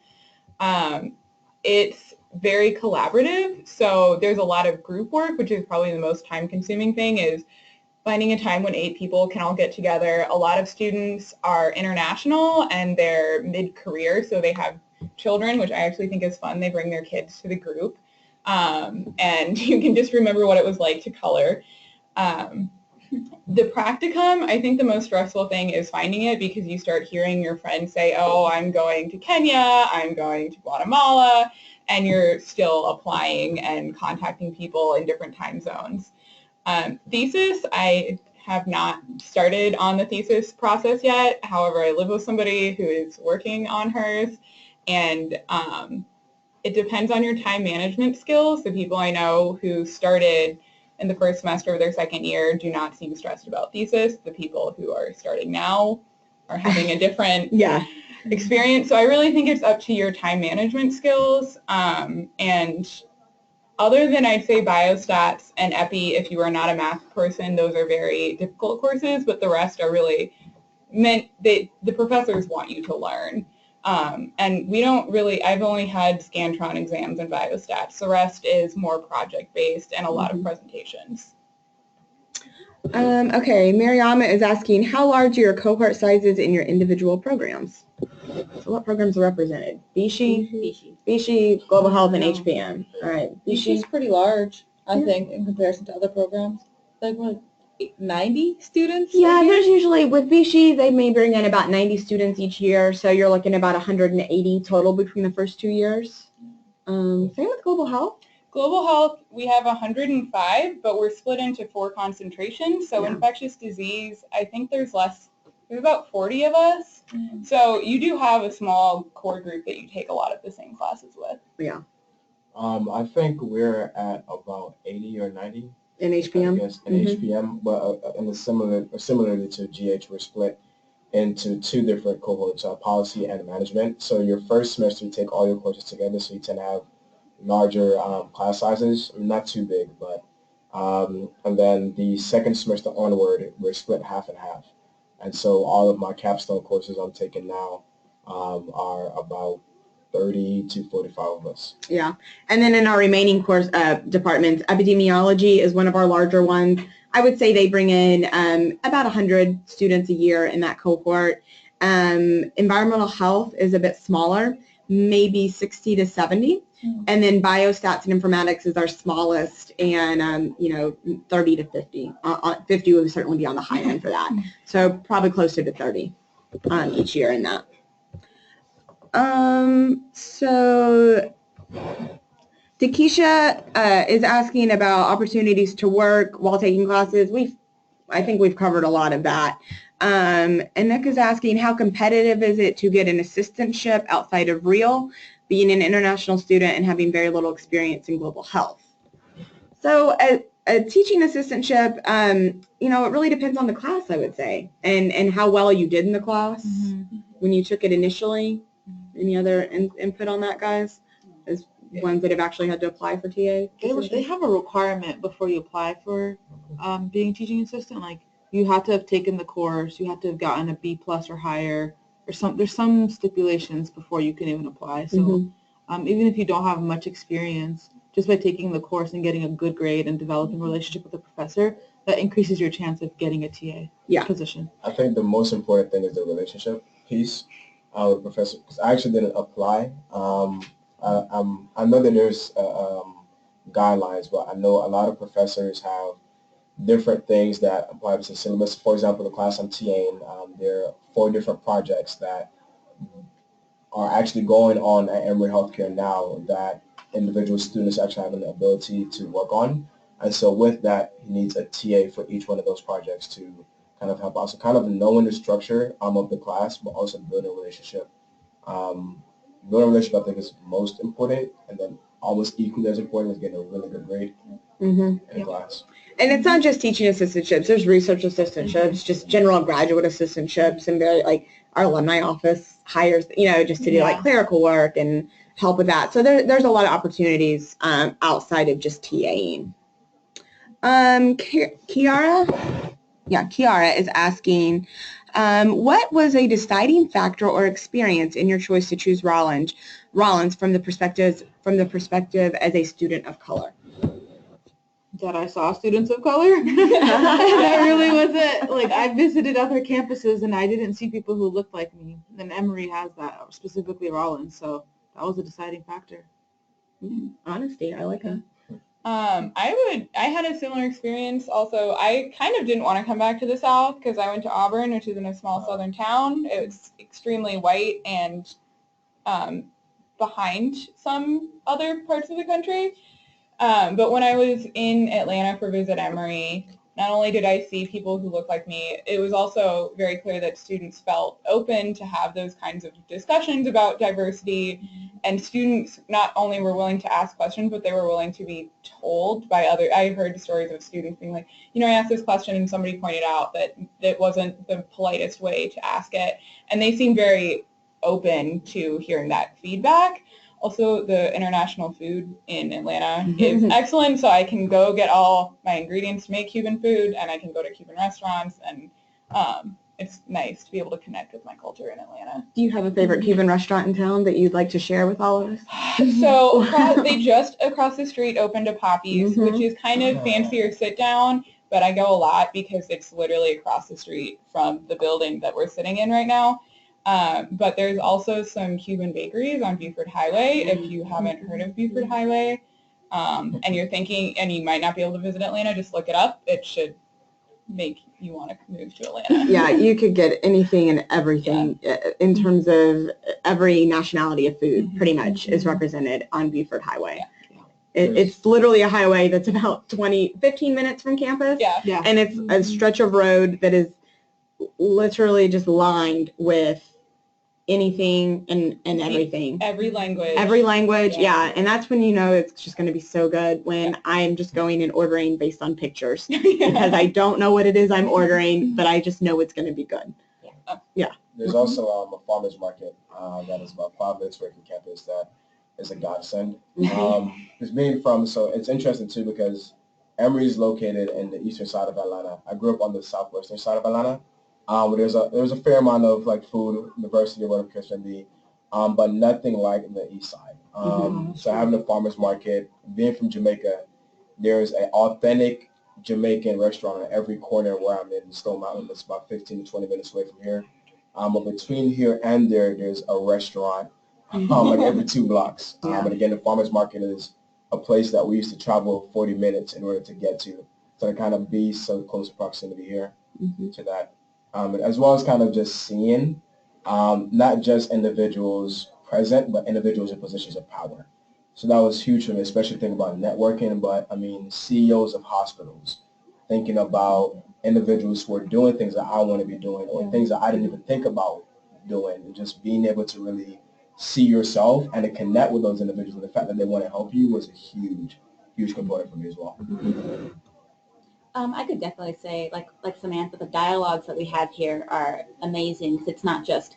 It's very collaborative, so there's a lot of group work, which is probably the most time-consuming thing, is finding a time when 8 people can all get together. A lot of students are international and they're mid-career, so they have children, which I actually think is fun. They bring their kids to the group, and you can just remember what it was like to color. The practicum, I think the most stressful thing is finding it, because you start hearing your friends say, oh, I'm going to Kenya, I'm going to Guatemala, and you're still applying and contacting people in different time zones. Thesis, I have not started on the thesis process yet. However, I live with somebody who is working on hers, and it depends on your time management skills. The people I know who started in the first semester of their second year do not seem stressed about thesis. The people who are starting now are having a different experience. So I really think it's up to your time management skills. And other than, I'd say, biostats and epi, if you are not a math person, those are very difficult courses, but the rest are really the professors want you to learn. And we don't really, I've only had Scantron exams and biostats. The rest is more project-based and a lot of presentations.
Okay, Mariama is asking, how large are your cohort sizes in your individual programs? So what programs are represented? BSHE, Global Health, and HPM. All right.
BSHE's pretty large, I think, in comparison to other programs. Like what, 90 students?
Yeah, there's usually, with BSHE, they may bring in about 90 students each year, so you're looking at about 180 total between the first 2 years. Same with Global Health.
Global Health, we have 105, but we're split into 4 concentrations. So infectious disease, I think there's about 40 of us. So you do have a small core group that you take a lot of the same classes with.
Yeah.
I think we're at about 80 or 90.
In HPM?
I guess, in HPM, but similarly to GH, we're split into 2 different cohorts, policy and management. So your first semester, you take all your courses together, so you tend to have larger class sizes, not too big, but, and then the second semester onward, we're split half and half. And so all of my capstone courses I'm taking now are about 30 to 45 of us.
Yeah, and then in our remaining course departments, epidemiology is one of our larger ones. I would say they bring in about 100 students a year in that cohort. Environmental health is a bit smaller, maybe 60 to 70. And then biostats and informatics is our smallest, and 30 to 50. 50 would certainly be on the high end for that. So probably closer to 30 each year in that. So Takesha is asking about opportunities to work while taking classes. I think we've covered a lot of that. And Nick is asking, how competitive is it to get an assistantship outside of Real, being an international student and having very little experience in global health? So a teaching assistantship, it really depends on the class, I would say, and how well you did in the class when you took it initially. Any other input on that, guys? As ones that have actually had to apply for TA?
They have a requirement before you apply for being a teaching assistant. Like, you have to have taken the course, you have to have gotten a B+ or higher, or there's some stipulations before you can even apply. So even if you don't have much experience, just by taking the course and getting a good grade and developing a relationship with the professor, that increases your chance of getting a TA position.
I think the most important thing is the relationship piece with the professor, because I actually didn't apply. I know that there's guidelines, but I know a lot of professors have different things that apply to the syllabus. For example, the class I'm TAing, there are 4 different projects that are actually going on at Emory Healthcare now that individual students actually have an ability to work on. And so with that, he needs a TA for each one of those projects to kind of help out. So kind of knowing the structure of the class, but also building a relationship building a relationship I think is most important, and then almost equally as important is getting a really good grade in a class.
And it's not just teaching assistantships. There's research assistantships, just general graduate assistantships, and very like our alumni office hires, just to do like clerical work and help with that. So there's a lot of opportunities outside of just TAing. Kiara is asking, what was a deciding factor or experience in your choice to choose Rollins from the perspective as a student of color?
That I saw students of color. That really was it. Like, I visited other campuses and I didn't see people who looked like me. And Emory has that, specifically Rollins. So that was a deciding factor.
Honesty, I like that.
I had a similar experience. Also, I kind of didn't want to come back to the South because I went to Auburn, which is in a small southern town. It was extremely white and behind some other parts of the country. But when I was in Atlanta for Visit Emory, not only did I see people who looked like me, it was also very clear that students felt open to have those kinds of discussions about diversity, and students not only were willing to ask questions, but they were willing to be told by other. I heard stories of students being like, I asked this question and somebody pointed out that it wasn't the politest way to ask it, and they seemed very open to hearing that feedback. Also, the international food in Atlanta is excellent, so I can go get all my ingredients to make Cuban food, and I can go to Cuban restaurants, and it's nice to be able to connect with my culture in Atlanta.
Do you have a favorite Cuban restaurant in town that you'd like to share with all of us?
So they just across the street opened a Poppy's, which is kind of fancier sit down, but I go a lot because it's literally across the street from the building that we're sitting in right now. But there's also some Cuban bakeries on Buford Highway, if you haven't heard of Buford Highway, and you're thinking, and you might not be able to visit Atlanta, just look it up. It should make you want to move to Atlanta.
Yeah, you could get anything and everything in terms of every nationality of food pretty much is represented on Buford Highway. It's literally a highway that's about 15 minutes from campus.
Yeah.
And it's a stretch of road that is literally just lined with anything and everything.
Every language.
Yeah. And that's when it's just going to be so good when I'm just going and ordering based on pictures because I don't know what it is I'm ordering, but I just know it's going to be good. Yeah.
There's also a farmer's market that is about 5 minutes away from campus that is a godsend. So it's interesting too because Emory is located in the eastern side of Atlanta. I grew up on the southwestern side of Atlanta. There's a fair amount of like food, diversity, or whatever it can be, but nothing like the east side. So having a farmer's market, being from Jamaica, there's an authentic Jamaican restaurant on every corner where I'm in Stone Mountain. It's about 15 to 20 minutes away from here. But between here and there's a restaurant like every 2 blocks. And again, the farmer's market is a place that we used to travel 40 minutes in order to get to. So to kind of be so close proximity here to that. As well as kind of just seeing not just individuals present, but individuals in positions of power. So that was huge for me, especially thinking about networking, but I mean CEOs of hospitals, thinking about individuals who are doing things that I want to be doing or things that I didn't even think about doing, and just being able to really see yourself and to connect with those individuals and the fact that they want to help you was a huge component for me as well.
I could definitely say, like Samantha, the dialogues that we have here are amazing because it's not just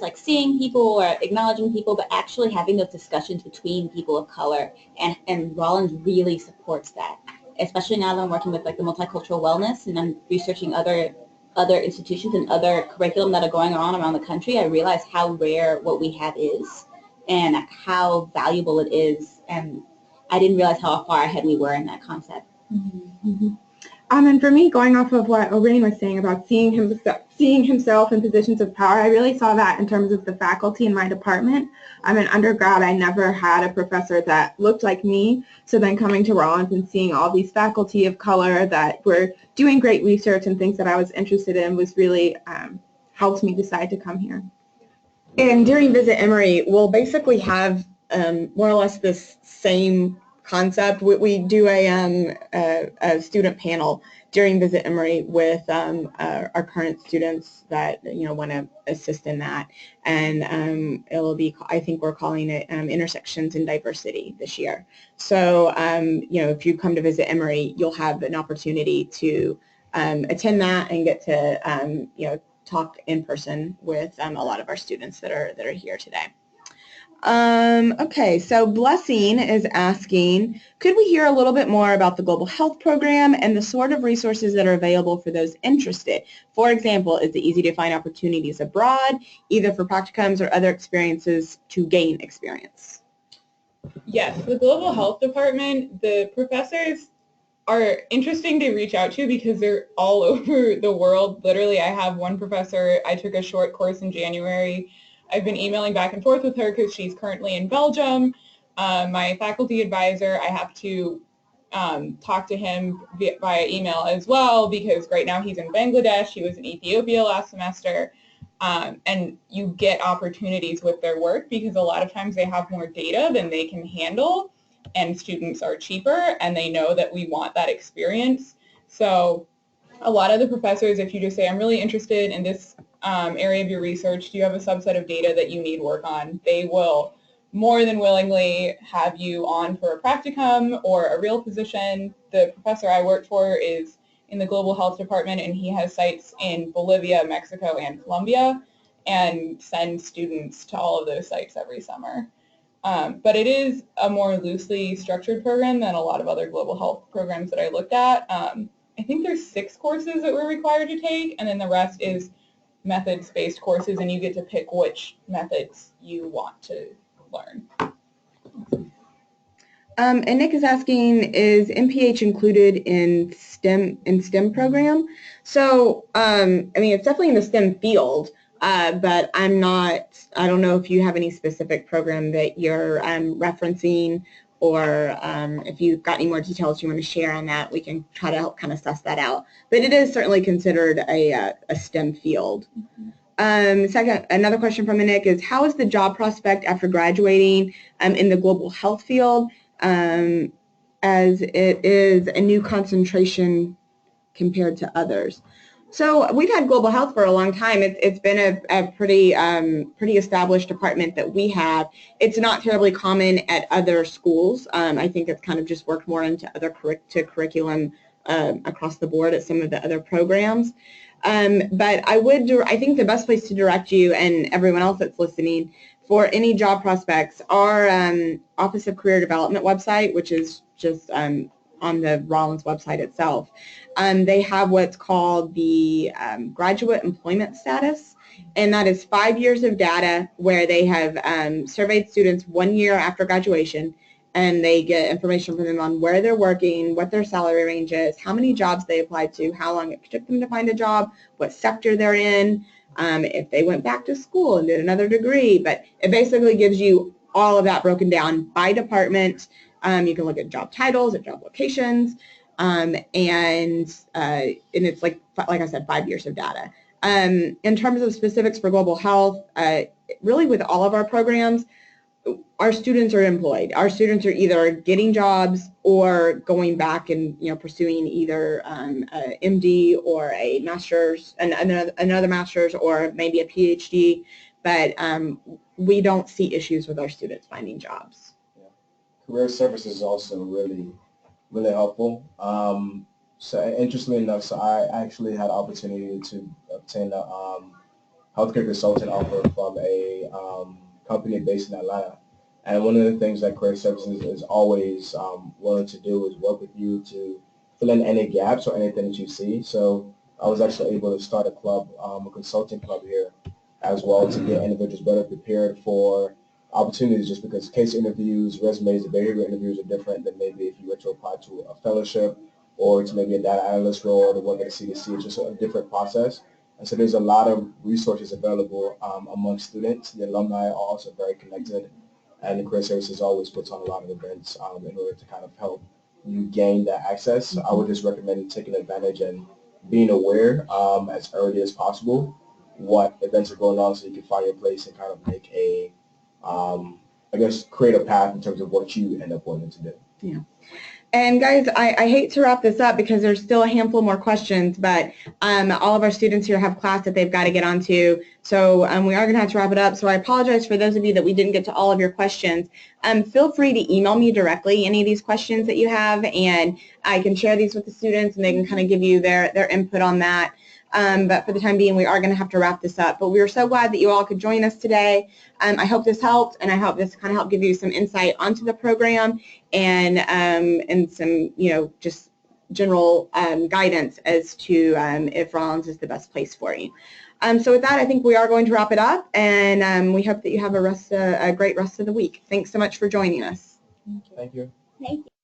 like seeing people or acknowledging people, but actually having those discussions between people of color. And Rollins really supports that, especially now that I'm working with like the multicultural wellness and I'm researching other institutions and other curriculum that are going on around the country. I realize how rare what we have is and how valuable it is. And I didn't realize how far ahead we were in that concept.
And for me, going off of what O'Rain was saying about seeing himself in positions of power, I really saw that in terms of the faculty in my department. In undergrad, I never had a professor that looked like me. So then coming to Rollins and seeing all these faculty of color that were doing great research and things that I was interested in was really helped me decide to come here.
And during Visit Emory, we'll basically have more or less this same concept. We do a student panel during Visit Emory with our current students that want to assist in that. And it'll be, I think we're calling it Intersections in Diversity this year. So if you come to Visit Emory, you'll have an opportunity to attend that and get to talk in person with a lot of our students that are here today. Okay, so Blessing is asking, could we hear a little bit more about the Global Health Program and the sort of resources that are available for those interested? For example, is it easy to find opportunities abroad, either for practicums or other experiences to gain experience?
Yes, the Global Health Department, the professors are interesting to reach out to because they're all over the world. Literally, I have one professor, I took a short course in January. I've been emailing back and forth with her because she's currently in Belgium. My faculty advisor, I have to talk to him via email as well because right now he's in Bangladesh. He was in Ethiopia last semester. And you get opportunities with their work because a lot of times they have more data than they can handle, and students are cheaper and they know that we want that experience. So a lot of the professors, if you just say, I'm really interested in this area of your research, do you have a subset of data that you need work on? They will more than willingly have you on for a practicum or a real position. The professor I work for is in the Global Health Department, and he has sites in Bolivia, Mexico, and Colombia, and sends students to all of those sites every summer. But it is a more loosely structured program than a lot of other global health programs that I looked at. I think there's 6 courses that we're required to take, and then the rest is methods-based courses, and you get to pick which methods you want to learn.
And Nick is asking, is MPH included in STEM program? So, I mean, it's definitely in the STEM field, but I don't know if you have any specific program that you're referencing, or if you've got any more details you want to share on that, we can try to help kind of suss that out. But it is certainly considered a STEM field. Second, another question from Nick is, how is the job prospect after graduating in the global health field, as it is a new concentration compared to others? So we've had global health for a long time. It's been a pretty established department that we have. It's not terribly common at other schools. I think it's kind of just worked more into other curriculum across the board at some of the other programs. But I think the best place to direct you and everyone else that's listening for any job prospects, our Office of Career Development website, which is just on the Rollins website itself. They have what's called the graduate employment status, and that is 5 years of data where they have surveyed students 1 year after graduation, and they get information from them on where they're working, what their salary range is, how many jobs they applied to, how long it took them to find a job, what sector they're in, if they went back to school and did another degree. But it basically gives you all of that broken down by department. You can look at job titles, at job locations, and it's like I said, 5 years of data. In terms of specifics for global health, really with all of our programs, our students are employed. Our students are either getting jobs or going back and pursuing either a MD or a master's, another master's, or maybe a PhD. But we don't see issues with our students finding jobs.
Yeah. Career services is also really helpful. So interestingly enough, so I actually had the opportunity to obtain a healthcare consultant offer from a company based in Atlanta. And one of the things that Career Services is always willing to do is work with you to fill in any gaps or anything that you see. So I was actually able to start a club, a consulting club here as well, to get individuals better prepared for opportunities, just because case interviews, resumes, and behavioral interviews are different than maybe if you were to apply to a fellowship or to maybe a data analyst role or to work at a CDC. It's just a different process. And so there's a lot of resources available among students. The alumni are also very connected, and the Career Services always puts on a lot of events in order to kind of help you gain that access. I would just recommend taking advantage and being aware as early as possible what events are going on, so you can find your place and kind of make I guess, create a path in terms of what you end up wanting to do.
Yeah. And guys, I hate to wrap this up because there's still a handful more questions, but all of our students here have class that they've got to get onto, so we are going to have to wrap it up. So I apologize for those of you that we didn't get to all of your questions. Feel free to email me directly any of these questions that you have, and I can share these with the students, and they can kind of give you their input on that. But for the time being, we are going to have to wrap this up. But we are so glad that you all could join us today. I hope this helped, and I hope this kind of helped give you some insight onto the program and some, just general guidance as to if Rollins is the best place for you. So with that, I think we are going to wrap it up, and we hope that you have a great rest of the week. Thanks so much for joining us.
Thank you.
Thank you.